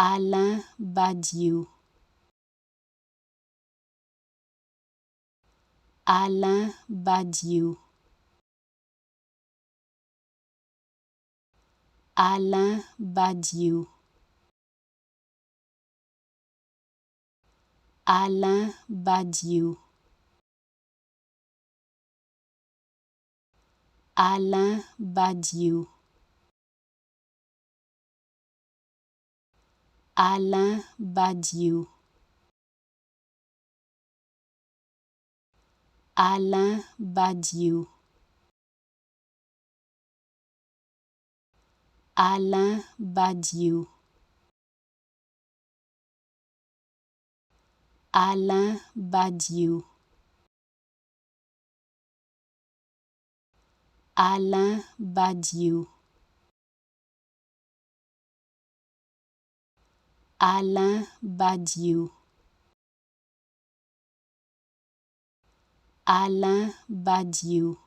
Alain Badiou. Alain Badiou. Alain Badiou. Alain Badiou. Alain Badiou. Alain Badiou. Alain Badiou. Alain Badiou. Alain Badiou. Alain Badiou. Alain Badiou. Alain Badiou.